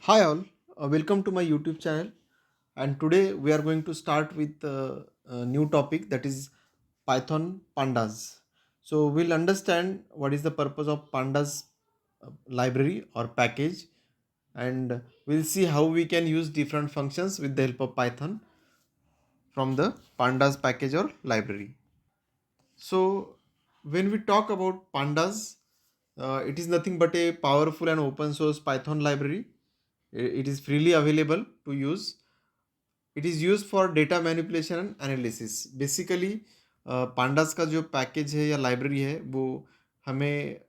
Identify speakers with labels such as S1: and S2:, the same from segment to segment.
S1: Hi all, welcome to my YouTube channel. And today we are going to start with a new topic, that is Python pandas. So we'll understand what is the purpose of pandas library or package, and we'll see how we can use different functions with the help of Python from the pandas package or library. So when we talk about pandas, it is nothing but a powerful and open source Python library. It is freely available to use. It is use for data manipulation and analysis. Basically pandas का जो package है या library है वो हमें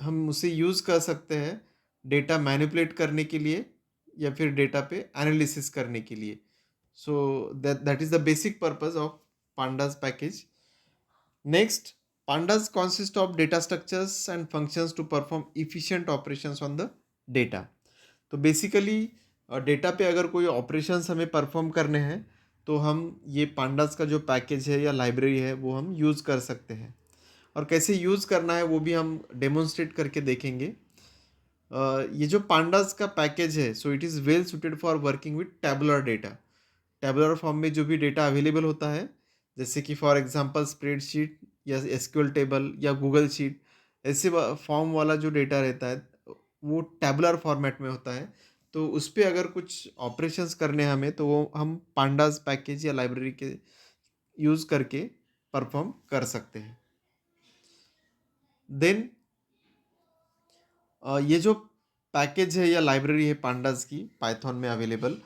S1: हम उसे use कर सकते हैं डेटा मैनिपुलेट करने के लिए या फिर डेटा पे एनालिसिस करने के लिए। So that is the basic purpose of pandas package. Next, pandas consist of data structures and functions to perform efficient operations on the data. तो बेसिकली डेटा पे अगर कोई ऑपरेशंस हमें परफॉर्म करने हैं तो हम ये पांडास का जो पैकेज है या लाइब्रेरी है वो हम यूज़ कर सकते हैं। और कैसे यूज़ करना है वो भी हम डेमोन्स्ट्रेट करके देखेंगे। ये जो पांडास का पैकेज है, so it is well suited for working with tabular data. Tabular form में जो भी डेटा अवेलेबल होता है, जैसे कि फॉर एग्जांपल स्प्रेडशीट या एसक्यूएल टेबल या गूगल शीट, ऐसे फॉर्म वाला जो डेटा रहता है वो टैबुलर फॉर्मेट में होता है। तो उस पे अगर कुछ ऑपरेशंस करने हैं हमें तो वो हम पांडास पैकेज या लाइब्रेरी के यूज़ करके परफॉर्म कर सकते हैं। देन ये जो पैकेज है या लाइब्रेरी है पांडास की पाइथन में अवेलेबल,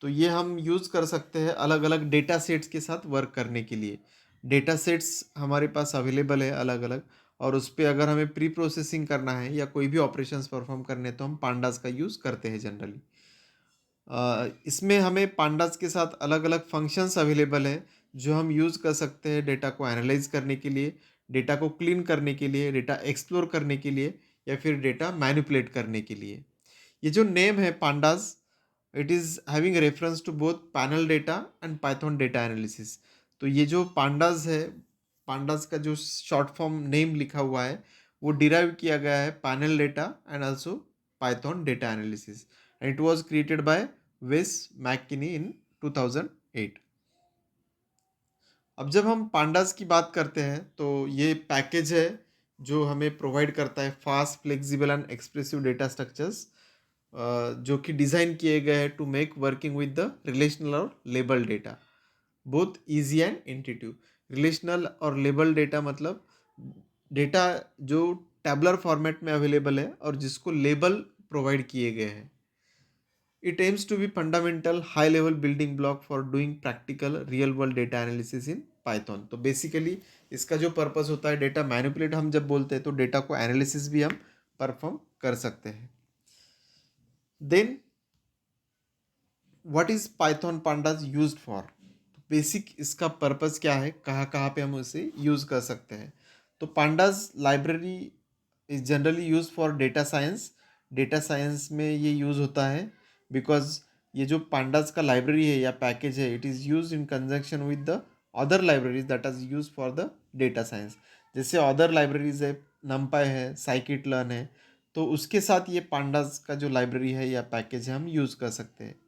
S1: तो ये हम यूज़ कर सकते हैं अलग अलग डेटा सेट्स के साथ वर्क करने के लिए। डेटा सेट्स हमारे पास अवेलेबल है अलग अलग, और उस पर अगर हमें प्री प्रोसेसिंग करना है या कोई भी ऑपरेशंस परफॉर्म करने हैं तो हम पांडास का यूज़ करते हैं जनरली। इसमें हमें पांडास के साथ अलग अलग फंक्शंस अवेलेबल है जो हम यूज़ कर सकते हैं डेटा को एनालाइज करने के लिए, डेटा को क्लीन करने के लिए, डेटा एक्सप्लोर करने के लिए या फिर डेटा मैनिपुलेट करने के लिए। ये जो नेम है pandas, it is having reference to both panel data and Python data analysis. तो ये जो पांडास है, पांडास का जो शॉर्ट फॉर्म नेम लिखा हुआ है वो डिराइव किया गया है panel data and also Python data analysis, and it was created by वेस मैकिनी इन 2008। अब जब हम पांडास की बात करते हैं तो ये पैकेज है जो हमें प्रोवाइड करता है fast, flexible and expressive data structures, जो कि डिज़ाइन किए गए हैं to make working with the relational और label data both easy and intuitive. Relational और लेबल डेटा मतलब डेटा जो टैबुलर फॉर्मेट में अवेलेबल है और जिसको लेबल प्रोवाइड किए गए हैं। It aims to be fundamental high level building block for doing practical real world data analysis in Python. तो बेसिकली इसका जो पर्पस होता है, डेटा मैनिपुलेट हम जब बोलते हैं तो डेटा को एनालिसिस भी हम परफॉर्म कर सकते हैं। Then what is Python pandas used for? Basic इसका पर्पस क्या है, कहाँ कहाँ पे हम उसे यूज़ कर सकते हैं। तो pandas library is generally use for data science. Data science में ये यूज़ होता है बिकॉज ये जो पांडास का लाइब्रेरी है या पैकेज है, it is use in conjunction with the other libraries that is use for the data science. जैसे अदर लाइब्रेरीज है, नमपाई है, साइकिट लर्न है, तो उसके साथ ये पांडास का जो लाइब्रेरी है या पैकेज है हम यूज़ कर सकते हैं।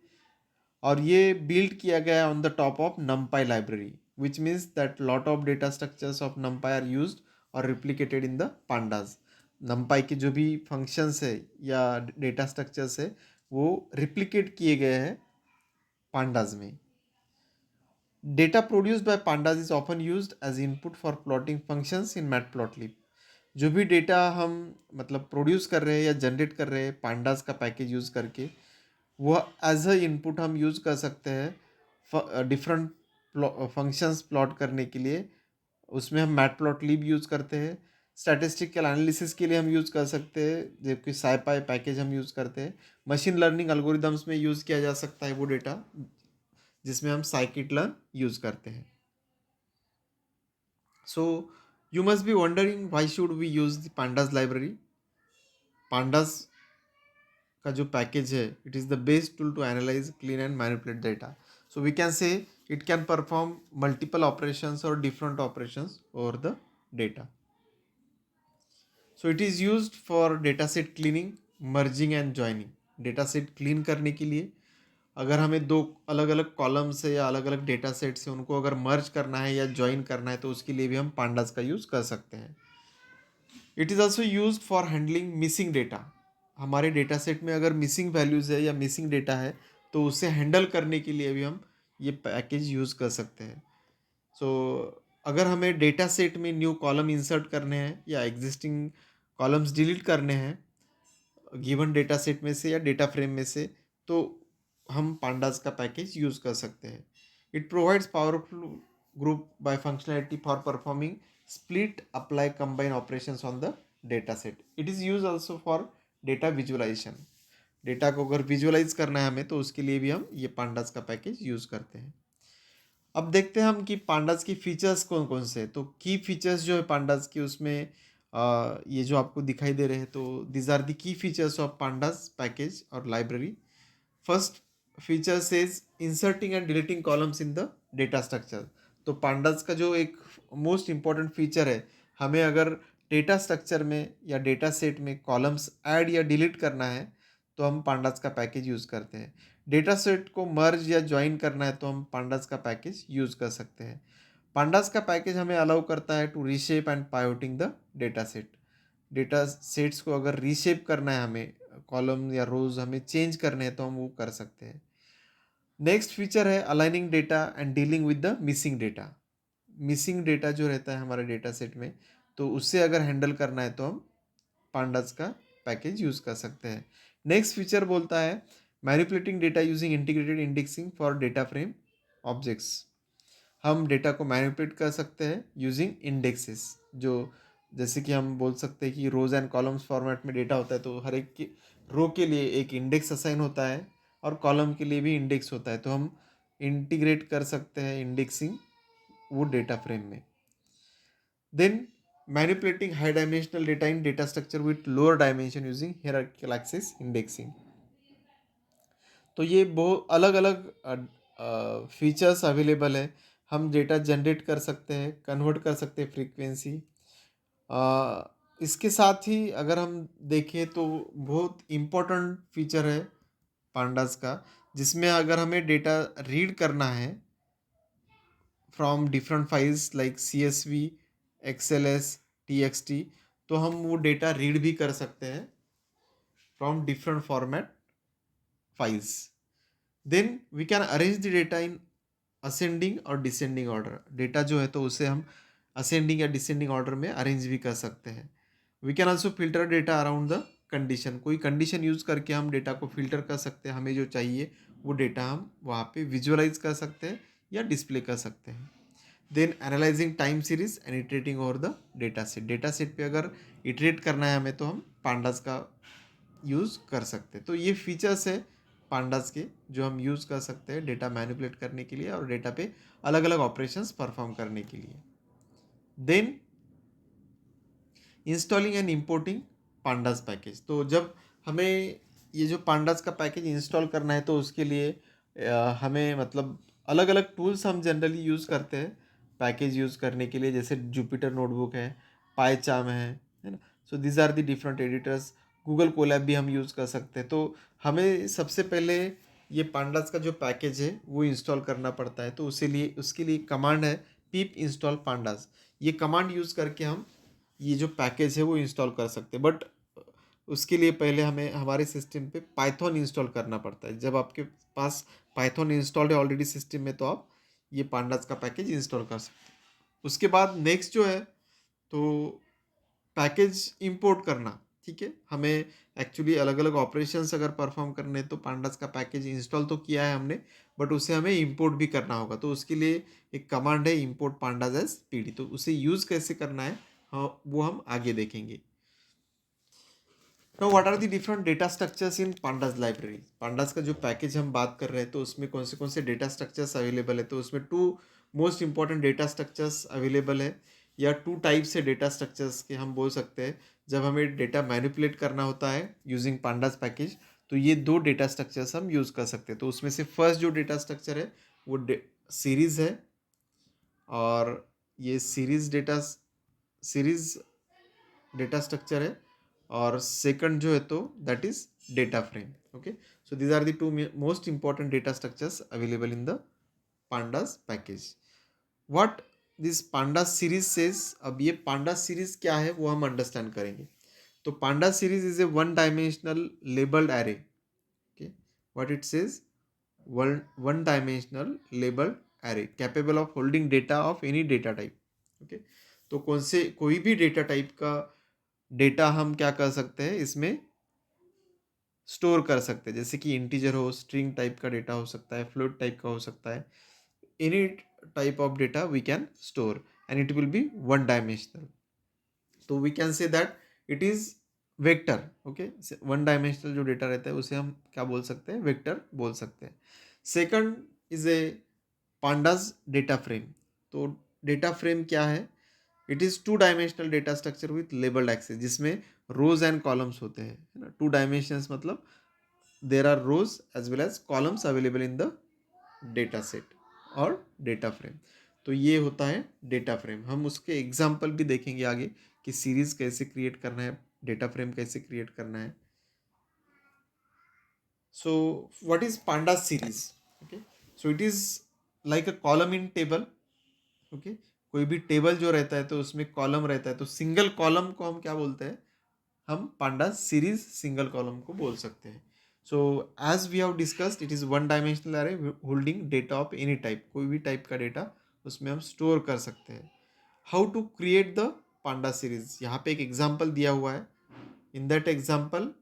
S1: और ये बिल्ड किया गया on the top of numpy library, which means that lot of data structures of numpy are used और replicated in the pandas। numpy के जो भी फंक्शंस है या डेटा स्ट्रक्चर्स है वो रिप्लिकेट किए गए हैं pandas में। Data produced by pandas is often used as input for plotting functions in matplotlib. जो भी डेटा हम मतलब प्रोड्यूस कर रहे हैं या जनरेट कर रहे हैं pandas का पैकेज यूज़ करके, वो एज अ इनपुट हम यूज़ कर सकते हैं डिफरेंट फंक्शंस प्लॉट करने के लिए। उसमें हम मैटप्लॉटलिब यूज़ करते हैं। स्टैटिस्टिकल एनालिसिस के लिए हम यूज़ कर सकते हैं, जबकि साइपाई पैकेज हम यूज़ करते हैं। मशीन लर्निंग एल्गोरिदम्स में यूज़ किया जा सकता है वो डेटा जिसमें हम साइकिट लर्न यूज़ करते हैं। So you must be wondering why should we use the pandas library. pandas का जो पैकेज है, it is the best tool to analyse, clean and manipulate data. So we can say it can perform multiple operations और different operations over the data. So it is used for dataset cleaning, merging and joining. Data set clean करने के लिए। अगर हमें दो अलग अलग column से या अलग अलग डेटा सेट से उनको अगर मर्ज करना है या ज्वाइन करना है तो उसके लिए भी हम पांडास का यूज़ कर सकते हैं। It is also use for handling missing data. हमारे डेटा सेट में अगर मिसिंग वैल्यूज़ है या मिसिंग डेटा है तो उसे हैंडल करने के लिए भी हम ये पैकेज यूज़ कर सकते हैं। सो अगर हमें डेटा सेट में न्यू कॉलम इंसर्ट करने हैं या एग्जिस्टिंग कॉलम्स डिलीट करने हैं गिवन डेटा सेट में से या डेटा फ्रेम में से, तो हम पांडास का पैकेज यूज़ कर सकते हैं। It provides powerful group by functionality for performing split apply combine operations on the data set. It is used also for data visualization. Data को अगर विजुअलाइज करना है हमें तो उसके लिए भी हम ये पांडास का पैकेज यूज़ करते हैं। अब देखते हैं हम कि पांडास की फीचर्स कौन कौन से हैं। तो की फीचर्स जो है पांडास की उसमें ये जो आपको दिखाई दे रहे हैं तो these are the key features of pandas package और library. First feature says inserting and deleting columns in the data structure. तो पांडास का जो एक मोस्ट इम्पॉर्टेंट फीचर है, हमें अगर डेटा स्ट्रक्चर में या डेटा सेट में कॉलम्स ऐड या डिलीट करना है तो हम पांडास का पैकेज यूज़ करते हैं। डेटा सेट को मर्ज या ज्वाइन करना है तो हम पांडास का पैकेज यूज़ कर सकते हैं। पांडास का पैकेज हमें अलाउ करता है to reshape and pivoting the data set. Data sets को अगर रीशेप करना है हमें, कॉलम या रोज हमें चेंज करने हैं तो हम वो कर सकते हैं। नेक्स्ट फीचर है aligning data and dealing with the missing data. Missing data जो रहता है हमारे डेटा सेट में तो उससे अगर हैंडल करना है तो हम पांडास का पैकेज यूज़ कर सकते हैं। नेक्स्ट फीचर बोलता है manipulating data using integrated indexing for data frame objects. हम डेटा को मैनिपुलेट कर सकते हैं यूजिंग इंडेक्सेस। जो जैसे कि हम बोल सकते हैं कि रोज एंड कॉलम्स फॉर्मेट में डेटा होता है तो हर एक रो के लिए एक इंडेक्स असाइन होता है और कॉलम के लिए भी इंडेक्स होता है, तो हम इंटीग्रेट कर सकते हैं इंडेक्सिंग वो डेटा फ्रेम में। Then manipulating high dimensional data in data structure with lower dimension using hierarchical axis indexing. तो ये बहुत अलग अलग फीचर्स अवेलेबल है। हम डेटा जनरेट कर सकते हैं, कन्वर्ट कर सकते हैं फ्रीक्वेंसी। इसके साथ ही अगर हम देखें तो बहुत इम्पोर्टेंट फीचर है पांडास का, जिसमें अगर हमें डेटा रीड करना है from different files like CSV, XLS, TXT, तो हम वो डेटा रीड भी कर सकते हैं from different format files. Then we can arrange the data in ascending or descending order. Data जो है तो उसे हम असेंडिंग या डिसेंडिंग ऑर्डर में अरेंज भी कर सकते हैं। We can also filter data around the condition. कोई कंडीशन यूज़ करके हम डेटा को फिल्टर कर सकते हैं, हमें जो चाहिए वो डेटा हम वहाँ पे विजुअलाइज कर सकते हैं या डिस्प्ले कर सकते हैं। Then analysing time series and iterating over the data set. Data set पे अगर इटरेट करना है हमें तो हम पांडास का यूज़ कर सकते हैं। तो ये फीचर्स है पांडास के जो हम यूज़ कर सकते हैं डेटा मैनिपुलेट करने के लिए और डेटा पे अलग अलग ऑपरेशंस परफॉर्म करने के लिए। Then installing and importing pandas package. तो जब हमें ये जो पांडास का पैकेज इंस्टॉल करना है तो उसके लिए हमें मतलब अलग अलग टूल्स हम जनरली यूज़ करते हैं पैकेज यूज़ करने के लिए, जैसे जुपिटर नोटबुक है, पाइचार्म है ना। So these are the different editors. Google Colab भी हम यूज़ कर सकते हैं। तो हमें सबसे पहले ये पांडास का जो पैकेज है वो इंस्टॉल करना पड़ता है, तो उसके लिए कमांड है pip install pandas। ये कमांड यूज़ करके हम ये जो पैकेज है वो इंस्टॉल कर सकते हैं। बट उसके लिए पहले हमें हमारे सिस्टम पे पाइथन इंस्टॉल करना पड़ता है। जब आपके पास पाइथन इंस्टॉल्ड है ऑलरेडी सिस्टम में तो आप ये पांडास का पैकेज इंस्टॉल कर सकते हैं। उसके बाद नेक्स्ट जो है तो पैकेज इंपोर्ट करना। ठीक है, हमें एक्चुअली अलग अलग ऑपरेशंस अगर परफॉर्म करने तो पांडास का पैकेज इंस्टॉल तो किया है हमने, बट उसे हमें इंपोर्ट भी करना होगा। तो उसके लिए एक कमांड है इंपोर्ट पांडास एज PD। तो उसे यूज़ कैसे करना है हाँ वो हम आगे देखेंगे। Now what are the different data structures in pandas library. Pandas का जो पैकेज हम बात कर रहे हैं तो उसमें कौन से डेटा स्ट्रक्चर्स अवेलेबल है। तो उसमें two most important data structures available है, या टू टाइप से डेटा स्ट्रक्चर्स के हम बोल सकते हैं। जब हमें डेटा मैनिपुलेट करना होता है यूजिंग पांडास पैकेज तो ये दो डेटा स्ट्रक्चर्स हम यूज़ कर सकते हैं। तो उसमें से फर्स्ट जो डेटा स्ट्रक्चर है वो सीरीज़ है, और ये सीरीज़ डेटा स्ट्रक्चर है। और सेकंड जो है तो that is data frame. Okay, so these are the two most important data structures available in the pandas package. What this pandas series says, अब ये pandas series क्या है वो हम अंडरस्टैंड करेंगे. तो pandas series is a one dimensional labeled array. Okay, what it says, one dimensional labeled array capable of holding data of any data type. Okay, तो कोई भी डेटा टाइप का डेटा हम क्या कर सकते हैं इसमें स्टोर कर सकते हैं, जैसे कि इंटीजर हो, स्ट्रिंग टाइप का डेटा हो सकता है, फ्लोट टाइप का हो सकता है. Any type of data we can store and it will be one dimensional. तो we can say that it is vector. Okay, one dimensional जो डेटा रहता है उसे हम क्या बोल सकते हैं, वेक्टर बोल सकते हैं. Second is a pandas data frame. तो डेटा फ्रेम क्या है, it is two dimensional data structure with labelled axes, जिसमें रोज एंड कॉलम्स होते हैं, है ना. टू डायमेंशंस मतलब there are rows as well as columns available in the data set or data frame. तो ये होता है डेटा फ्रेम. हम उसके एग्जाम्पल भी देखेंगे आगे कि सीरीज कैसे क्रिएट करना है, डेटा फ्रेम कैसे क्रिएट करना है. So what is pandas series. Okay, so it is like a column in table. Okay, कोई भी टेबल जो रहता है तो उसमें कॉलम रहता है, तो सिंगल कॉलम को हम क्या बोलते हैं, हम पांडास सीरीज सिंगल कॉलम को बोल सकते हैं. So as we have discussed, it is one dimensional array holding data of any type. कोई भी टाइप का डेटा उसमें हम स्टोर कर सकते हैं. How to create the panda series, यहाँ पे एक एग्जाम्पल दिया हुआ है. In that example,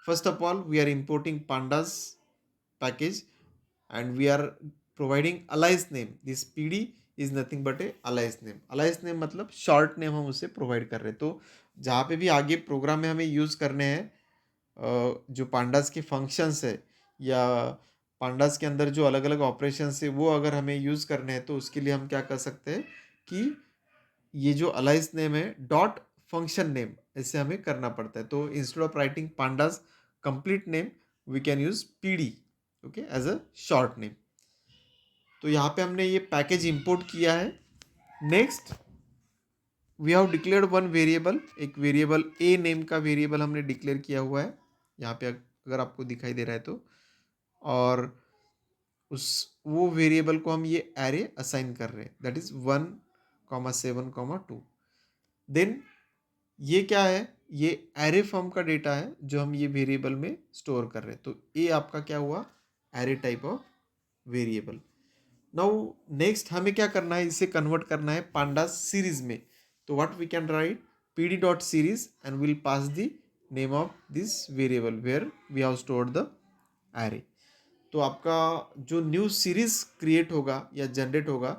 S1: first of all we are importing pandas package and we are providing alias name. This pd is nothing but a alias name. alias name मतलब short name हम उसे provide कर रहे हैं. तो जहाँ पे भी आगे प्रोग्राम में हमें यूज़ करने हैं जो पांडास के फंक्शंस है या पांडास के अंदर जो अलग अलग ऑपरेशंस है वो अगर हमें यूज़ करने हैं, तो उसके लिए हम क्या कर सकते हैं कि ये जो अलाइस नेम है डॉट फंक्शन नेम ऐसे हमें करना पड़ता है. तो instead of writing pandas complete name we can use PD, okay, as a short name. तो यहाँ पे हमने ये पैकेज इंपोर्ट किया है. Next we have declared one variable, एक वेरिएबल ए नेम का वेरिएबल हमने डिक्लेयर किया हुआ है यहाँ पे, अगर आपको दिखाई दे रहा है तो. और उस वो वेरिएबल को हम ये एरे असाइन कर रहे हैं, दैट इज 1,7,2. देन ये क्या है, ये एरे फॉर्म का डेटा है जो हम ये वेरिएबल में स्टोर कर रहे हैं. तो ये आपका क्या हुआ, array type of variable. Now next हमें क्या करना है, इसे कन्वर्ट करना है पांडास सीरीज में. तो what we can write, pd dot series and will pass the name of this variable where we have stored the array. तो आपका जो न्यू सीरीज क्रिएट होगा या जनरेट होगा,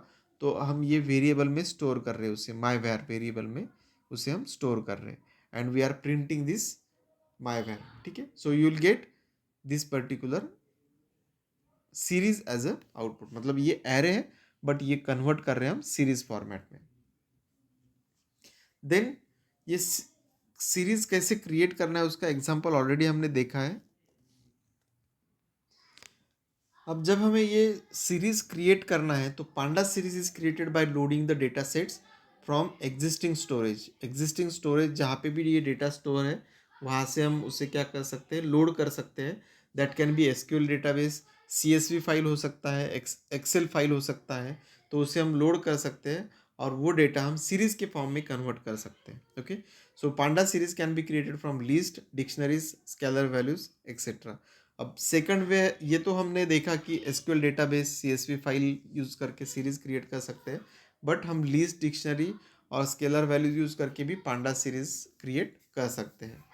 S1: तो हम ये वेरिएबल में स्टोर कर रहे हैं उसे, माई वैर वेरिएबल में उसे हम स्टोर कर रहे हैं and we are printing this my var. ठीक है, so you will get this particular series as a output. मतलब ये एरे है बट ये कन्वर्ट कर रहे हैं हम सीरीज फॉर्मेट में. देन ये सीरीज कैसे क्रिएट करना है उसका एग्जांपल ऑलरेडी हमने देखा है. अब जब हमें ये सीरीज क्रिएट करना है तो panda series is created by loading the data sets from existing storage. Existing storage जहाँ पे भी ये डेटा स्टोर है वहाँ से हम उसे क्या कर सकते हैं, लोड कर सकते हैं. That can be SQL database, CSV file हो सकता है, एक्सेल फाइल हो सकता है. तो उसे हम लोड कर सकते हैं और वो डेटा हम सीरीज के फॉर्म में कन्वर्ट कर सकते हैं. Okay, so Panda series can be created from list, dictionaries, scalar values etcetera. अब सेकंड वे, ये तो हमने देखा कि SQL database, CSV file use करके सीरीज़ क्रिएट कर सकते हैं, बट हम लिस्ट, डिक्शनरी और स्केलर वैल्यूज यूज़ करके भी पांडा सीरीज़ क्रिएट कर सकते हैं.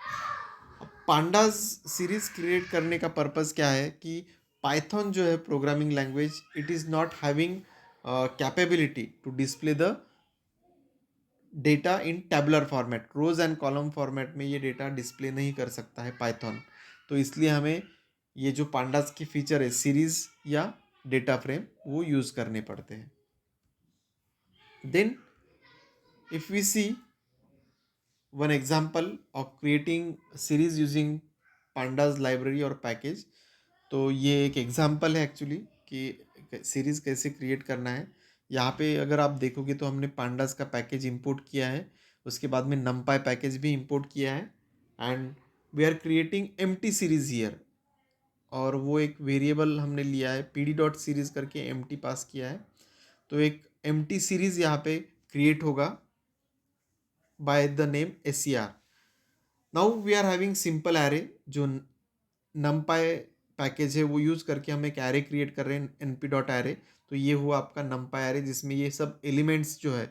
S1: अब पांडास सीरीज़ क्रिएट करने का पर्पज़ क्या है कि पाइथन जो है programming language, it is not having capability to display the data in tabular format. Rows and column format में ये डेटा डिस्प्ले नहीं कर सकता है पाइथन. तो इसलिए हमें ये जो पांडास की फीचर है सीरीज या डेटा फ्रेम वो यूज़ करने पड़ते हैं. Then if we see one example of creating series using pandas library or package. तो ये एक एग्जांपल है एक्चुअली कि सीरीज़ कैसे क्रिएट करना है. यहाँ पे अगर आप देखोगे तो हमने पांडास का पैकेज इंपोर्ट किया है, उसके बाद में नमपाई पैकेज भी इंपोर्ट किया है and we are creating empty series here, और वो एक वेरिएबल हमने लिया है pd डॉट सीरीज करके एम्प्टी पास किया है, तो एक एम्प्टी सीरीज यहाँ पे क्रिएट होगा by the name ser. Now we are having simple array, जो numpy पैकेज है वो यूज़ करके हम एक एरे क्रिएट कर रहे हैं np डॉट एरे. तो ये हुआ आपका numpy एरे, जिसमें ये सब एलिमेंट्स जो है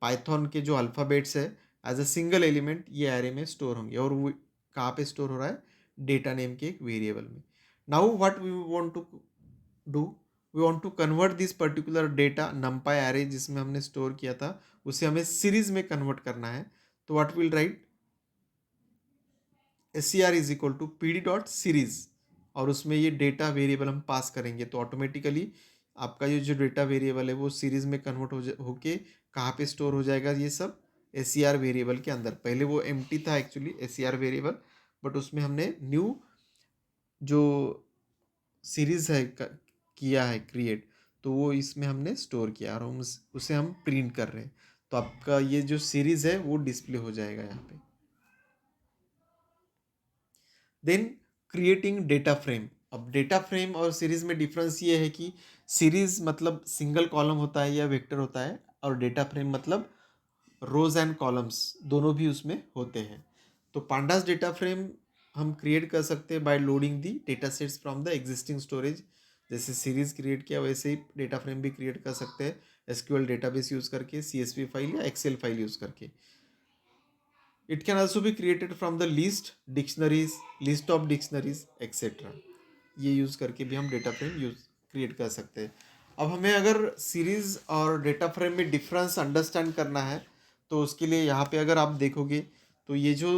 S1: पाइथन के जो अल्फ़ाबेट्स है एज अ सिंगल एलिमेंट ये एरे में स्टोर होंगे, और वो कहाँ पे स्टोर हो रहा है, डेटा नेम के एक वेरिएबल में. Now what we want to do, we want to convert this particular data numpy array जिसमें हमने स्टोर किया था उसे हमें सीरीज में कन्वर्ट करना है. तो what will write, ser is equal to pd dot series, और उसमें ये डेटा वेरिएबल हम पास करेंगे, तो ऑटोमेटिकली आपका ये जो डेटा वेरिएबल है वो सीरीज में कन्वर्ट होके कहाँ पे स्टोर हो जाएगा, ये सब ser वेरिएबल के अंदर. पहले वो एम्प्टी था एक्चुअली ser वेरिएबल, बट उसमें हमने न्यू जो सीरीज है किया है क्रिएट, तो वो इसमें हमने स्टोर किया और हम उसे हम प्रिंट कर रहे हैं. तो आपका ये जो सीरीज है वो डिस्प्ले हो जाएगा यहाँ पे. Then creating data frame. अब डेटा फ्रेम और सीरीज में डिफरेंस ये है कि सीरीज मतलब सिंगल कॉलम होता है या वेक्टर होता है, और डेटा फ्रेम मतलब रोज एंड कॉलम्स दोनों भी उसमें होते हैं. तो पांडास डेटा फ्रेम हम क्रिएट कर सकते हैं by loading the data sets from the existing storage. जैसे सीरीज क्रिएट किया वैसे ही डेटा फ्रेम भी क्रिएट कर सकते हैं एसक्यूएल डेटाबेस यूज़ करके, CSV फाइल या एक्सेल फाइल यूज़ करके. It can also be created from the list, dictionaries, list of dictionaries, etc. ये यूज़ करके भी हम डेटा फ्रेम क्रिएट कर सकते हैं. अब हमें अगर सीरीज़ और डेटा फ्रेम में डिफरेंस अंडरस्टैंड करना है, तो उसके लिए यहाँ पे अगर आप देखोगे तो ये जो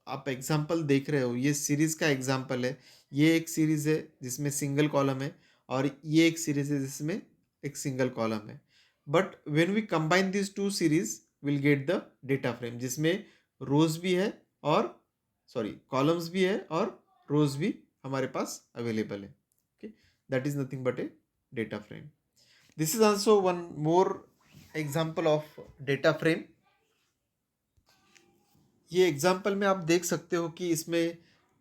S1: आप एग्जाम्पल देख रहे हो ये सीरीज़ का एग्जाम्पल है. ये एक सीरीज़ है जिसमें सिंगल कॉलम है, और ये एक सीरीज़ है जिसमें एक सिंगल कॉलम है. But when we combine this two series will get the data frame, जिसमें रोज भी है और कॉलम्स भी है और रोज भी हमारे पास अवेलेबल है. Okay, that is nothing but A data frame. This is also one more example of data frame. ये एग्जाम्पल में आप देख सकते हो कि इसमें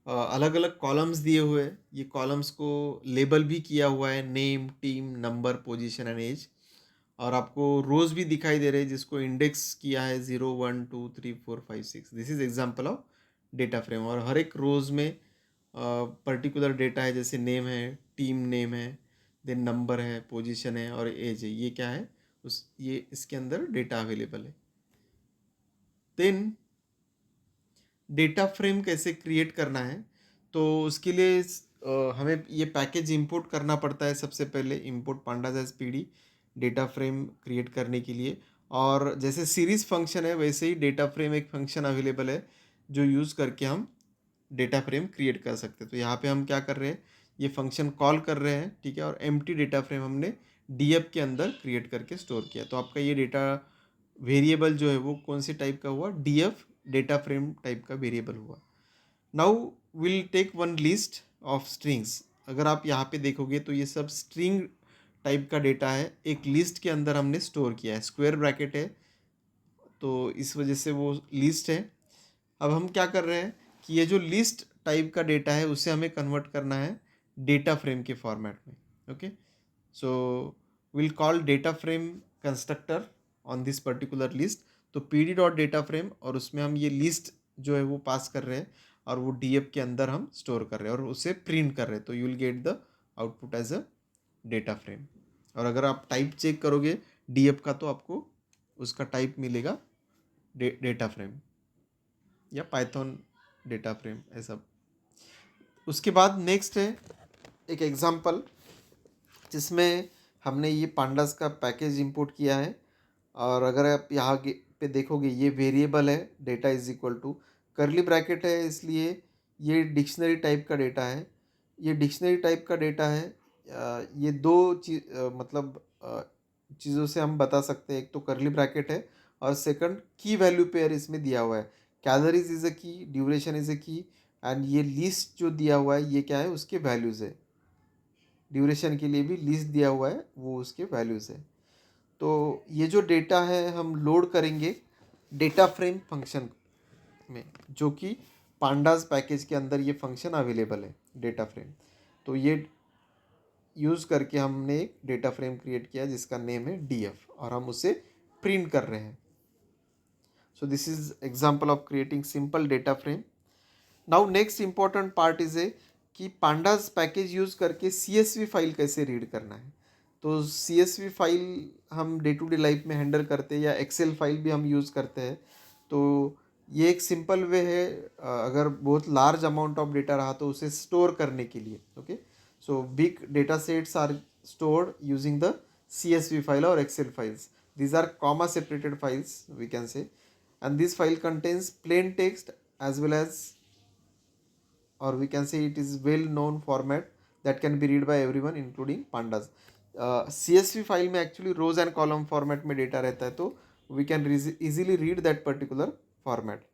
S1: अलग अलग कॉलम्स दिए हुए हैं. ये कॉलम्स को लेबल भी किया हुआ है, name, team, number, position and age. और आपको रोज भी दिखाई दे रहे हैं जिसको इंडेक्स किया है 0 1 2 3 4 5 6. This is example of data frame. और हर एक रोज में पर्टिकुलर डेटा है, जैसे नेम है, टीम नेम है, देन नंबर है, पोजीशन है और एज है. ये क्या है, ये इसके अंदर डेटा अवेलेबल है. देन डेटा फ्रेम कैसे क्रिएट करना है, तो उसके लिए हमें ये पैकेज इंपोर्ट करना पड़ता है. सबसे पहले import pandas as PD data frame create करने के लिए. और जैसे सीरीज फंक्शन है वैसे ही डेटा फ्रेम एक फंक्शन अवेलेबल है जो यूज़ करके हम डेटा फ्रेम क्रिएट कर सकते हैं. तो यहाँ पे हम क्या कर रहे हैं, ये फंक्शन कॉल कर रहे हैं, ठीक है, और एम्प्टी डेटा फ्रेम हमने डीएफ के अंदर क्रिएट करके स्टोर किया. तो आपका ये डेटा वेरिएबल जो है वो कौन से टाइप का हुआ, डीएफ डेटा फ्रेम टाइप का वेरिएबल हुआ. Now will take one list of strings. अगर आप यहाँ पे देखोगे तो ये सब स्ट्रिंग टाइप का डेटा है, एक लिस्ट के अंदर हमने स्टोर किया है. स्क्वायर ब्रैकेट है तो इस वजह से वो लिस्ट है. अब हम क्या कर रहे हैं कि ये जो लिस्ट टाइप का डेटा है उसे हमें कन्वर्ट करना है डेटा फ्रेम के फॉर्मेट में. Okay, so will call data frame constructor on this particular list. तो pd डॉट डेटा फ्रेम, और उसमें हम ये लिस्ट जो है वो पास कर रहे हैं और वो df के अंदर हम स्टोर कर रहे हैं और उसे प्रिंट कर रहे हैं. तो you will get the output as a data frame. और अगर आप टाइप चेक करोगे df का तो आपको उसका टाइप मिलेगा डेटा फ्रेम या पाइथन डेटा फ्रेम ऐसा. उसके बाद नेक्स्ट है एक एग्जांपल जिसमें हमने ये पांडास का पैकेज इंपोर्ट किया है. और अगर आप यहाँ पे देखोगे ये वेरिएबल है, data is equal to curly bracket है, इसलिए ये डिक्शनरी टाइप का डेटा है. ये डिक्शनरी टाइप का डेटा है. ये दो मतलब चीज़ों से हम बता सकते हैं. एक तो करली ब्रैकेट है और सेकंड की वैल्यू पेयर इसमें दिया हुआ है. कैलोरीज इज़ अ की, ड्यूरेशन इज़ अ की, एंड ये लिस्ट जो दिया हुआ है ये क्या है, उसके वैल्यूज़ है. ड्यूरेशन के लिए भी लिस्ट दिया हुआ है, वो उसके वैल्यूज़ है. तो ये जो डेटा है हम लोड करेंगे डेटा फ्रेम फंक्शन में, जो कि पांडाज पैकेज के अंदर ये फंक्शन अवेलेबल है, डेटा फ्रेम। तो ये यूज़ करके हमने एक डेटा फ्रेम क्रिएट किया जिसका नेम है df और हम उसे प्रिंट कर रहे हैं। So this is example of creating simple data frame. Now next important part is है कि पांडाज पैकेज यूज़ करके CSV फाइल कैसे रीड करना है। तो CSV फाइल हम डे टू डे लाइफ में हैंडल करते हैं, या एक्सेल फाइल भी हम यूज़ करते हैं। तो ये एक सिंपल वे है, अगर बहुत लार्ज अमाउंट ऑफ डेटा रहा तो उसे स्टोर करने के लिए। Okay, so big data sets are stored using the CSV file or Excel files. These are comma separated files, we can say, and this file contains plain text as well as, or we can say it is well known format that can be read by everyone including pandas. CSV file में actually rows and column format में data रहता है, तो we can easily read that particular format.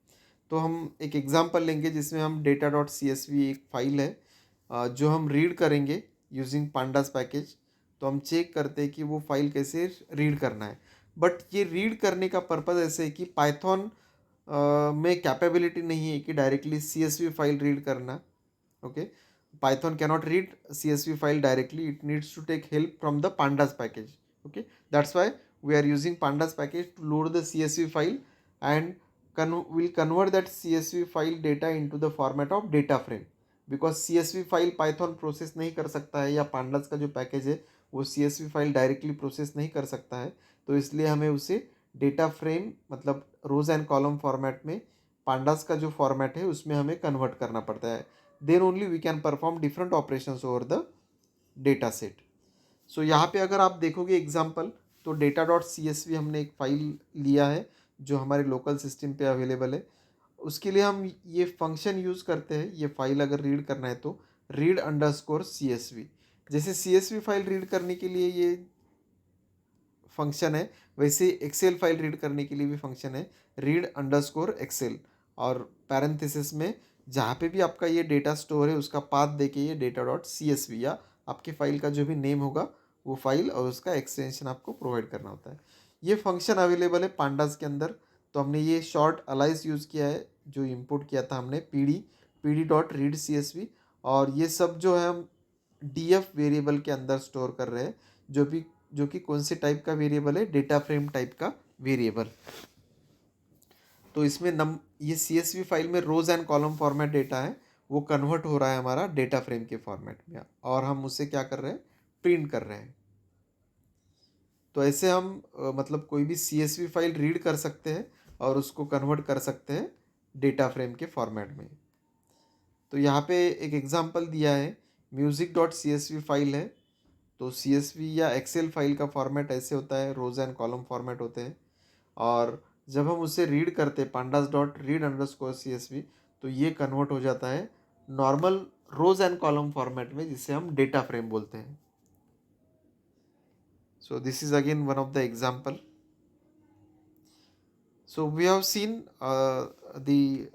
S1: तो हम एक example लेंगे जिसमें हम data dot C S V एक फाइल है जो हम रीड करेंगे यूजिंग पांडास पैकेज। तो हम चेक करते हैं कि वो फाइल कैसे रीड करना है। बट ये रीड करने का पर्पज़ ऐसे है कि पाइथन में कैपेबिलिटी नहीं है कि डायरेक्टली CSV फाइल रीड करना। Okay, Python cannot read CSV file directly. It needs to take help from the pandas package. Okay, that's why we are using pandas package to load the CSV file and will convert that CSV file data into the format of data frame, because CSV file Python process नहीं कर सकता है, या pandas का जो package है वो CSV file directly process नहीं कर सकता है। तो इसलिए हमें उसे डेटा फ्रेम मतलब रोज एंड कॉलम फॉर्मेट में pandas का जो फॉर्मेट है उसमें हमें कन्वर्ट करना पड़ता है। Then only we can perform different operations over the data set. So यहाँ पे अगर आप देखोगे एग्जाम्पल, तो data dot C S V हमने एक फाइल लिया है जो हमारे लोकल सिस्टम पे अवेलेबल है। उसके लिए हम ये फंक्शन यूज़ करते हैं, ये फाइल अगर रीड करना है तो read underscore C S V. जैसे C S V file read करने के लिए ये फंक्शन है, वैसे एक्सेल फाइल रीड करने के लिए भी फंक्शन है रीड अंडरस्कोर एक्सेल। और पैरेंथेसिस में जहाँ पे भी आपका ये डेटा स्टोर है उसका पाथ देके ये data dot C S V या आपके फाइल का जो भी नेम होगा वो फाइल और उसका एक्सटेंशन आपको प्रोवाइड करना होता है। ये फंक्शन अवेलेबल है पांडास के अंदर। तो हमने ये शॉर्ट अलाइस यूज़ किया है, जो इंपोर्ट किया था हमने P D dot read C S V. और ये सब जो है हम डी एफ वेरिएबल के अंदर स्टोर कर रहे हैं, जो कि कौन से टाइप का वेरिएबल है, डेटा फ्रेम टाइप का वेरिएबल। तो इसमें ये सी एस वी फाइल में रोज एंड कॉलम फॉर्मेट डेटा है, वो कन्वर्ट हो रहा है हमारा डेटा फ्रेम के फॉर्मेट में, और हम उसे क्या कर रहे हैं, प्रिंट कर रहे हैं। तो ऐसे हम मतलब कोई भी C S V file read कर सकते हैं और उसको कन्वर्ट कर सकते हैं डेटा फ्रेम के फॉर्मेट में। तो यहाँ पे एक एग्जांपल दिया है, music dot C S V file है। तो सी एस वी या एक्सेल फाइल का फॉर्मेट ऐसे होता है, रोज एंड कॉलम फॉर्मेट होते हैं। और जब हम उसे रीड करते हैं pandas dot read underscore C S V, तो ये कन्वर्ट हो जाता है normal rows and column format में, जिसे हम डेटा फ्रेम बोलते हैं। So this is again one of the example. So we have seen the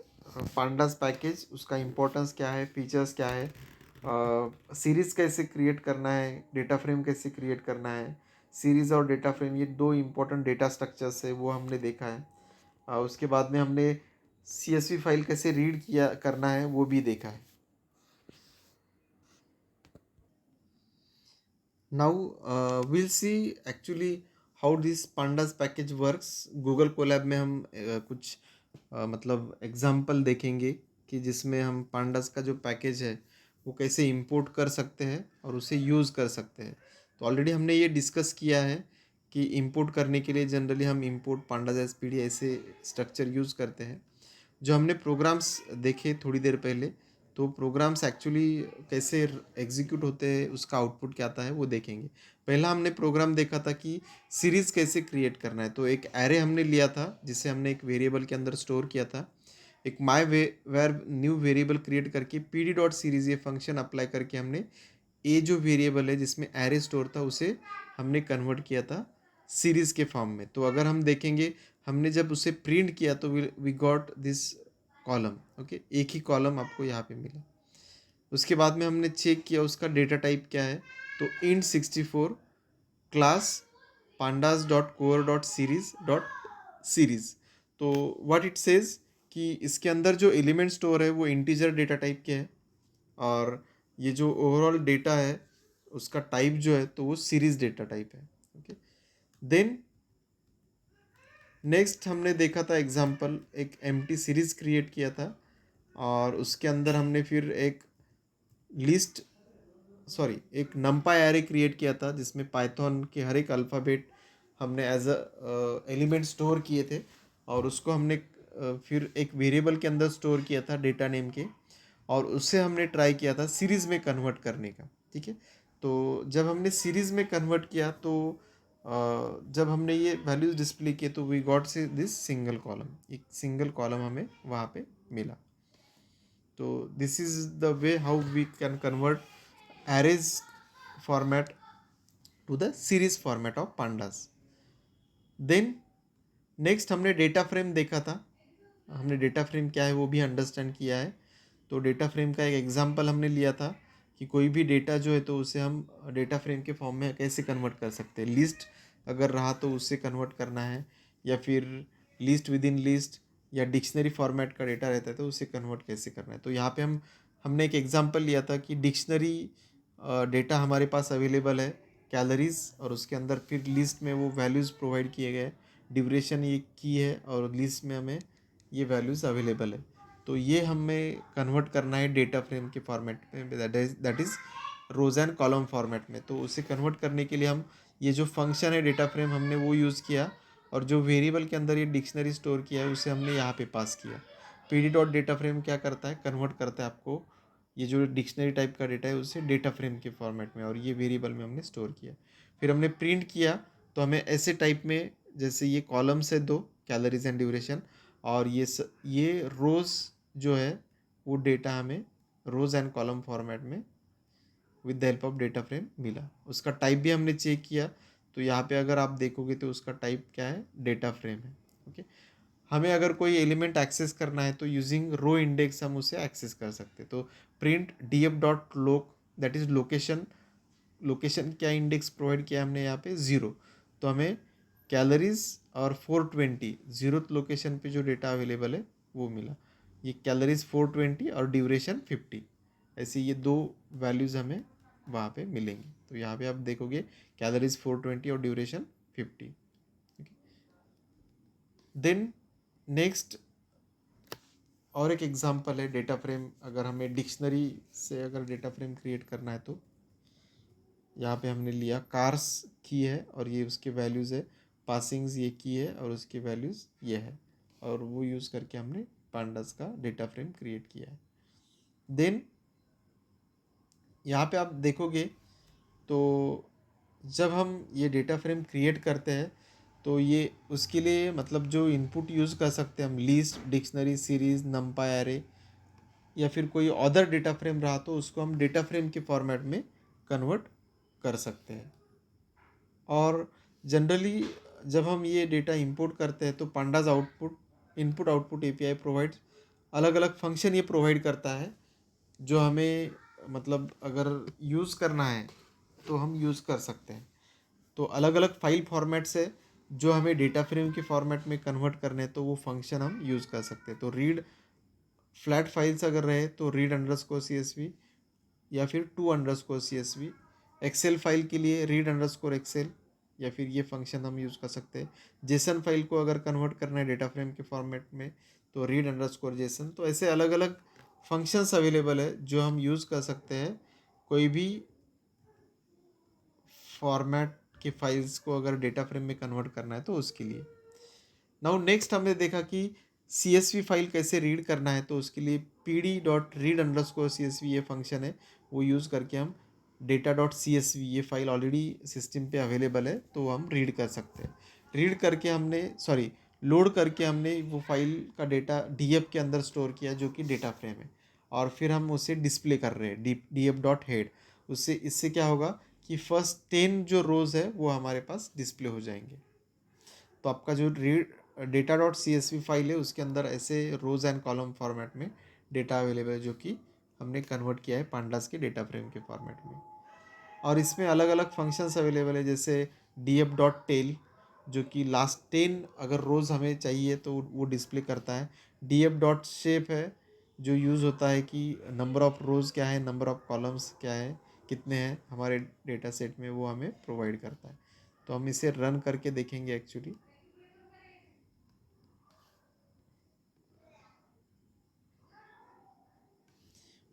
S1: pandas package, उसका इम्पोर्टेंस क्या है, फीचर्स क्या है, सीरीज़ कैसे क्रिएट करना है, डेटा फ्रेम कैसे क्रिएट करना है। सीरीज़ और डेटा फ्रेम ये दो इम्पोर्टेंट डेटा स्ट्रक्चर्स है, वो हमने देखा है। उसके बाद में हमने सी एस वी फाइल कैसे रीड किया करना है वो भी देखा है। Now will see actually how this pandas package works. Google Colab में हम कुछ मतलब एग्जांपल देखेंगे कि जिसमें हम पांडास का जो पैकेज है वो कैसे इंपोर्ट कर सकते हैं और उसे यूज़ कर सकते हैं। तो ऑलरेडी हमने ये डिस्कस किया है कि इंपोर्ट करने के लिए जनरली हम import pandas S P D ऐसे स्ट्रक्चर यूज़ करते हैं। जो हमने प्रोग्राम्स देखे थोड़ी देर पहले, तो प्रोग्राम्स एक्चुअली कैसे एग्जीक्यूट होते हैं, उसका आउटपुट क्या आता है वो देखेंगे। पहला हमने प्रोग्राम देखा था कि सीरीज़ कैसे क्रिएट करना है। तो एक एरे हमने लिया था जिसे हमने एक वेरिएबल के अंदर स्टोर किया था। एक माई वेर न्यू वेरिएबल क्रिएट करके पी डी डॉट सीरीज़ ये फंक्शन अप्लाई करके हमने ए जो वेरिएबल है जिसमें एरे स्टोर था उसे हमने कन्वर्ट किया था सीरीज़ के फॉर्म में। तो अगर हम देखेंगे, हमने जब उसे प्रिंट किया तो we got this column. Okay, एक ही कॉलम आपको यहाँ पे मिला। उसके बाद में हमने चेक किया उसका डेटा टाइप क्या है, तो int 64 class pandas dot core dot series dot series. तो व्हाट इट सेज कि इसके अंदर जो एलिमेंट स्टोर है वो इंटीजर डेटा टाइप के है, और ये जो ओवरऑल डेटा है उसका टाइप जो है तो वो सीरीज डेटा टाइप है। ओके, देन नेक्स्ट हमने देखा था एग्जांपल, एक एम्प्टी सीरीज क्रिएट किया था, और उसके अंदर हमने फिर एक लिस्ट सॉरी एक नमपाई एरे क्रिएट किया था जिसमें पाइथन के हर एक अल्फ़ाबेट हमने एज अ एलिमेंट स्टोर किए थे, और उसको हमने फिर एक वेरिएबल के अंदर स्टोर किया था डेटा नेम के, और उससे हमने ट्राई किया था सीरीज़ में कन्वर्ट करने का। ठीक है, तो जब हमने सीरीज़ में कन्वर्ट किया तो जब हमने ये वैल्यूज़ डिस्प्ले किए तो वी गॉट से दिस सिंगल कॉलम, एक सिंगल कॉलम हमें वहाँ पे मिला। तो this is the way how we can convert arrays format to the series format of pandas. Then next हमने डेटा फ्रेम देखा था, हमने डेटा फ्रेम क्या है वो भी अंडरस्टैंड किया है। तो डेटा फ्रेम का एक एग्जांपल हमने लिया था कि कोई भी डेटा जो है तो उसे हम डेटा फ्रेम के फॉर्म में कैसे कन्वर्ट कर सकते हैं। लिस्ट अगर रहा तो उससे कन्वर्ट करना है, या फिर लिस्ट विद इन लिस्ट, या डिक्शनरी फॉर्मेट का डेटा रहता है तो उसे कन्वर्ट कैसे करना है। तो यहाँ पे हमने एक एग्जांपल लिया था कि डिक्शनरी डेटा हमारे पास अवेलेबल है कैलोरीज, और उसके अंदर फिर लिस्ट में वो वैल्यूज़ प्रोवाइड किए गए, ड्यूरेशन ये की है, और लिस्ट में हमें ये वैल्यूज़ अवेलेबल है। तो ये हमें कन्वर्ट करना है डेटा फ्रेम के फॉर्मेट में, that is rows and column format में। तो उसे कन्वर्ट करने के लिए हम ये जो फंक्शन है डेटा फ्रेम हमने वो यूज़ किया, और जो वेरिएबल के अंदर ये डिक्शनरी स्टोर किया है उसे हमने यहाँ पे पास किया। P D dot data frame क्या करता है, कन्वर्ट करता है आपको ये जो डिक्शनरी टाइप का डेटा है उसे डेटा फ्रेम के फॉर्मेट में, और ये वेरिएबल में हमने स्टोर किया। फिर हमने प्रिंट किया तो हमें ऐसे टाइप में, जैसे ये कॉलम्स है दो, कैलोरीज एंड ड्यूरेशन, और ये रोज़ जो है वो डेटा हमें रोज़ एंड कॉलम फॉर्मेट में with the help of data frame मिला। उसका टाइप भी हमने चेक किया, तो यहाँ पे अगर आप देखोगे तो उसका टाइप क्या है, डेटा फ्रेम है। ओके, हमें अगर कोई एलिमेंट एक्सेस करना है तो यूजिंग रो इंडेक्स हम उसे एक्सेस कर सकते हैं। तो प्रिंट डी एफ डॉट लोक, दैट इज़ लोकेशन, लोकेशन क्या इंडेक्स प्रोवाइड किया हमने यहाँ पे 0, तो हमें कैलोरीज और 420 जीरो लोकेशन पे जो डेटा अवेलेबल है वो मिला। ये कैलोरीज 420 और ड्यूरेशन 50, ऐसे ये दो वैल्यूज़ हमें वहाँ पे मिलेंगी। तो यहाँ पे आप देखोगे कैलोरीज 420 और ड्यूरेशन 50। देन नेक्स्ट और एक एग्जांपल है डेटा फ्रेम, अगर हमें डिक्शनरी से अगर डेटा फ्रेम क्रिएट करना है तो यहाँ पे हमने लिया कार्स की है, और ये उसके वैल्यूज़ है, पासिंग्स ये की है, और उसके वैल्यूज़ ये है, और वो यूज़ करके हमने पांडास का डेटा फ्रेम क्रिएट किया है। देन यहाँ पे आप देखोगे तो जब हम ये डेटा फ्रेम क्रिएट करते हैं तो ये उसके लिए मतलब जो इनपुट यूज़ कर सकते हैं हम, लिस्ट, डिक्शनरी, सीरीज, नमपाई एरे, या फिर कोई अदर डेटा फ्रेम रहा तो उसको हम डेटा फ्रेम के फॉर्मेट में कन्वर्ट कर सकते हैं। और जनरली जब हम ये डेटा इंपोर्ट करते हैं तो pandas output input output API provide अलग अलग फंक्शन ये प्रोवाइड करता है, जो हमें मतलब अगर यूज़ करना है तो हम यूज़ कर सकते हैं। तो अलग अलग फाइल फॉर्मेट्स है जो हमें डेटा फ्रेम के फॉर्मेट में कन्वर्ट करने हैं, तो वो फंक्शन हम यूज़ कर सकते हैं। तो रीड फ्लैट फाइल्स अगर रहे तो read underscore C S V, या फिर to underscore C S V. Excel file के लिए रीड अंडरस्कोर एक्सेल, या फिर ये फंक्शन हम यूज़ कर सकते हैं। जेसन फाइल को अगर कन्वर्ट करना है डेटा फ्रेम के फॉर्मेट में तो रीड अंडरस्कोर जेसन। तो ऐसे अलग अलग फंक्शंस अवेलेबल है जो हम यूज़ कर सकते हैं कोई भी फॉर्मेट के फाइल्स को अगर डेटा फ्रेम में कन्वर्ट करना है तो उसके लिए। नाउ नेक्स्ट हमने देखा कि सी एस वी फाइल कैसे रीड करना है, तो उसके लिए P D dot read underscore C S V ये फंक्शन है, वो यूज़ करके हम data dot C S V, ये फाइल ऑलरेडी सिस्टम पे अवेलेबल है तो हम रीड कर सकते हैं। रीड करके हमने लोड करके हमने वो फाइल का डेटा डी एफ के अंदर स्टोर किया जो कि डेटा फ्रेम है, और फिर हम उसे डिस्प्ले कर रहे हैं डी एफ डॉट हेड। उससे इससे क्या होगा कि फर्स्ट 10 जो रोज़ है वो हमारे पास डिस्प्ले हो जाएंगे। तो आपका जो read data dot C S V file है उसके अंदर ऐसे रोज़ एंड कॉलम फॉर्मेट में डेटा अवेलेबल है जो कि हमने कन्वर्ट किया है पांडास के डेटा फ्रेम के फॉर्मेट में। और इसमें अलग अलग फंक्शंस अवेलेबल है, जैसे डी एफ डॉट टेल, जो कि लास्ट 10 अगर रोज़ हमें चाहिए तो वो डिस्प्ले करता है। डी एफ डॉट शेप है जो यूज़ होता है कि नंबर ऑफ़ रोज़ क्या है, नंबर ऑफ़ कॉलम्स क्या है, कितने हैं हमारे डेटा सेट में, वो हमें प्रोवाइड करता है। तो हम इसे रन करके देखेंगे actually.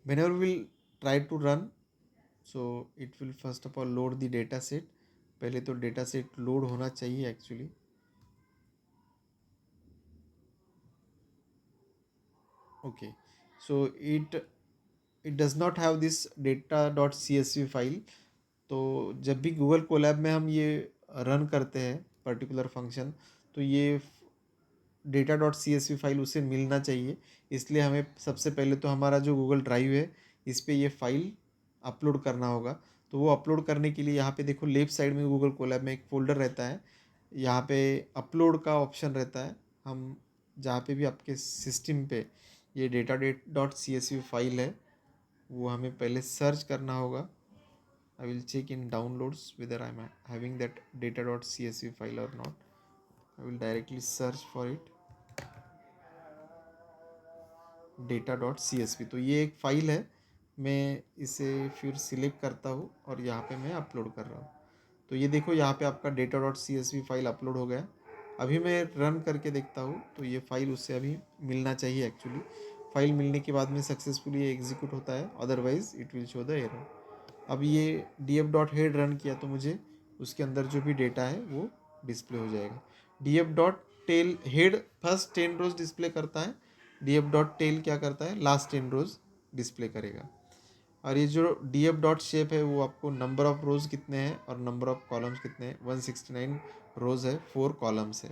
S1: Whenever we'll try to run, so it will first of all load the data set. पहले तो डेटा सेट लोड होना चाहिए actually. Okay, so it does not have this data dot C S V file. तो जब भी Google Colab में हम ये रन करते हैं पर्टिकुलर फंक्शन, तो ये data dot C S V file उसे मिलना चाहिए। इसलिए हमें सबसे पहले तो हमारा जो गूगल ड्राइव है इस पर ये फाइल अपलोड करना होगा। तो वो अपलोड करने के लिए यहाँ पे देखो लेफ़्ट साइड में गूगल कोलैब में एक फ़ोल्डर रहता है, यहाँ पे अपलोड का ऑप्शन रहता है। हम जहाँ पे भी आपके सिस्टम पे ये data date dot C S V file है वो हमें पहले सर्च करना होगा। I will check in downloads whether I am having that data dot C S V file और not. I will directly search for it, data dot C S V. तो ये एक फ़ाइल है, मैं इसे फिर सिलेक्ट करता हूँ और यहाँ पे मैं अपलोड कर रहा हूँ। तो ये देखो यहाँ पे आपका data dot C S V file upload हो गया। अभी मैं रन करके देखता हूँ तो ये फ़ाइल उससे अभी मिलना चाहिए एक्चुअली। फ़ाइल मिलने के बाद में सक्सेसफुली ये एग्जीक्यूट होता है, otherwise it will show the error. अब ये D F dot head run किया तो मुझे उसके अंदर जो भी डेटा है वो डिस्प्ले हो जाएगा। D F dot tail head first 10 रोज डिस्प्ले करता है, डी एफ डॉट टेल क्या करता है, लास्ट 10 रोज डिस्प्ले करेगा। और ये जो डी एफ डॉट शेप है वो आपको नंबर ऑफ रोज कितने हैं और नंबर ऑफ कॉलम्स कितने हैं, 169 रोज है, 4 कॉलम्स है।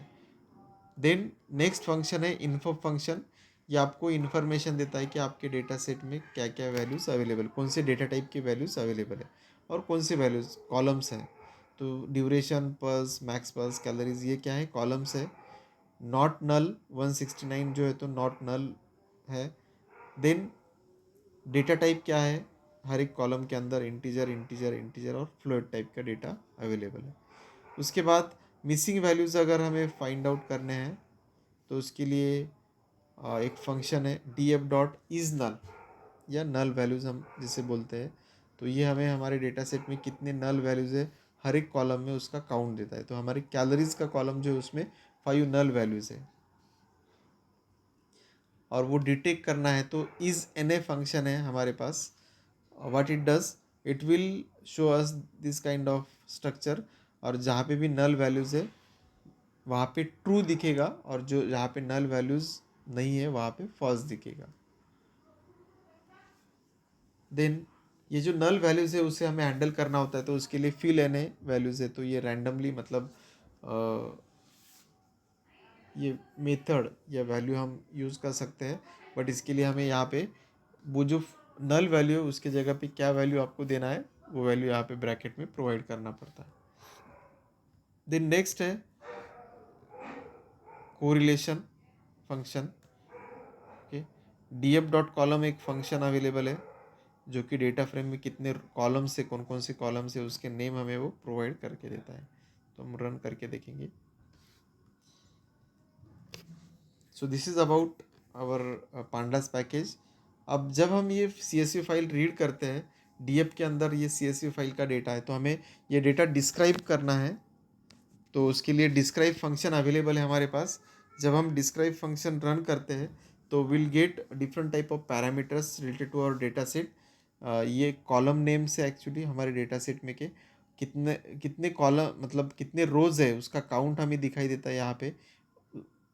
S1: देन नेक्स्ट फंक्शन है इन्फो फंक्शन। ये आपको इन्फॉर्मेशन देता है कि आपके डेटा सेट में क्या क्या वैल्यूज़ अवेलेबल, कौन से डेटा टाइप के वैल्यूज़ अवेलेबल है और कौन से वैल्यूज़ कॉलम्स हैं। तो duration, pulse, max pulse, calories, ये क्या है, कॉलम्स है। नॉट नल 169 जो है तो नॉट नल है। देन डेटा टाइप क्या है, हर एक कॉलम के अंदर इंटीजर इंटीजर इंटीजर और फ्लोट टाइप का डेटा अवेलेबल है। उसके बाद मिसिंग वैल्यूज़ अगर हमें फाइंड आउट करने हैं तो उसके लिए एक फंक्शन है डी एफ डॉट इज़ नल या नल वैल्यूज़ हम जिसे बोलते हैं। तो ये हमें हमारे डेटा सेट में कितने नल वैल्यूज़ है हर एक कॉलम में उसका काउंट देता है। तो हमारी कैलोरीज का कॉलम जो है उसमें 5 नल वैल्यूज़ है और वो डिटेक्ट करना है तो इज़ एन ए फंक्शन है हमारे पास। What it does, it will show us this kind of structure. और जहाँ पे भी नल वैल्यूज़ है वहाँ पे ट्रू दिखेगा और जो जहाँ पे नल वैल्यूज़ नहीं है वहाँ पे फॉल्स दिखेगा। देन ये जो नल वैल्यूज़ है उसे हमें हैंडल करना होता है तो उसके लिए फिल एन ए वैल्यूज़ है। तो ये रैंडमली मतलब ये मेथड या वैल्यू हम यूज़ कर सकते हैं, बट इसके लिए हमें यहाँ पे वो जो नल वैल्यू है उसके जगह पे क्या वैल्यू आपको देना है वो वैल्यू यहाँ पे ब्रैकेट में प्रोवाइड करना पड़ता है। देन नेक्स्ट है correlation function. Okay, D F dot column एक फंक्शन अवेलेबल है जो कि डेटा फ्रेम में कितने कॉलम से कौन कौन से कॉलम से उसके नेम हमें वो प्रोवाइड करके देता है। तो हम रन करके देखेंगे। So this is about our pandas package. अब जब हम ये C S V file read करते हैं, डी एफ के अंदर ये सी एस वी फाइल का डेटा है तो हमें ये डेटा डिस्क्राइब करना है। तो उसके लिए डिस्क्राइब फंक्शन अवेलेबल है हमारे पास। जब हम डिस्क्राइब फंक्शन रन करते हैं तो will get different type of parameters related to our data set. ये कॉलम नेम से एक्चुअली हमारे डेटा सेट में के कितने कितने कॉलम मतलब कितने रोज़ है उसका काउंट हमें दिखाई देता है यहाँ पे।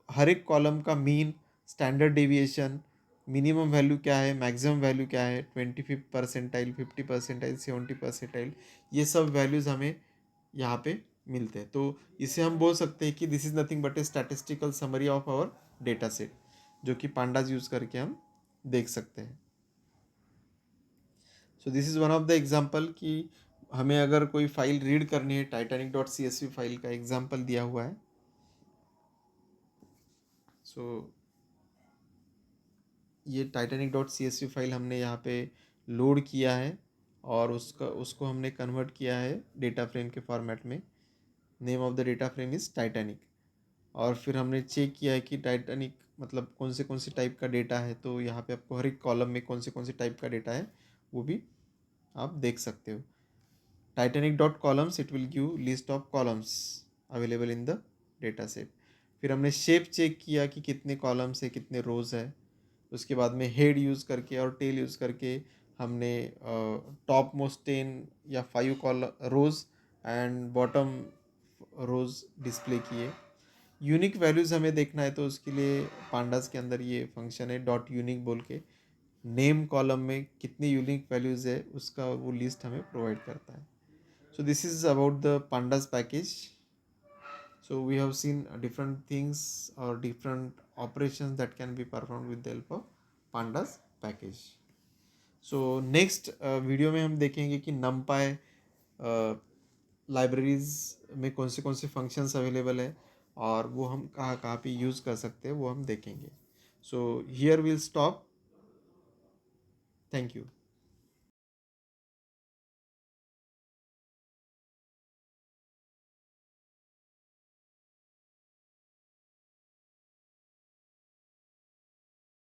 S1: हर एक कॉलम का mean, standard deviation, minimum value क्या है, मैक्सिमम वैल्यू क्या है, 25 परसेंटाइल, 50 परसेंटाइल, 70 परसेंटाइल, ये सब वैल्यूज़ हमें यहाँ पे मिलते हैं। तो इसे हम बोल सकते हैं कि this is nothing but a statistical summary of our data set, जो कि पांडाज यूज़ करके हम देख सकते हैं। So this is one of the example कि हमें अगर कोई फाइल रीड करनी है, Titanic dot C S V file का एग्जाम्पल दिया हुआ है। सो ये Titanic dot C S V file हमने यहाँ पे लोड किया है और उसको हमने कन्वर्ट किया है डेटा फ्रेम के फॉर्मेट में। Name of the data frame is Titanic. और फिर हमने चेक किया है कि टाइटैनिक मतलब कौन से टाइप का डेटा है, तो यहाँ पे आपको हर एक कॉलम में कौन से टाइप का डेटा है वो भी आप देख सकते हो। Titanic dot columns it will give list of columns available in the data set. फिर हमने शेप चेक किया कि कितने कॉलम्स है कितने रोज़ है। उसके बाद में हेड यूज़ करके और टेल यूज़ करके हमने टॉप मोस्ट 10 या 5 रोज़ एंड बॉटम रोज़ डिस्प्ले किए। यूनिक वैल्यूज़ हमें देखना है तो उसके लिए पांडास के अंदर ये फंक्शन है डॉट यूनिक बोल के, नेम कॉलम में कितनी यूनिक वैल्यूज़ है उसका वो लिस्ट हमें प्रोवाइड करता है। So this is about the pandas package. So we have seen different things or different operations that can be performed with the help of pandas package. So next video में हम देखेंगे कि numpy libraries में कौन से functions available है और वो हम कहाँ कहाँ पे यूज़ कर सकते हैं वो हम देखेंगे। So here will stop. Thank you.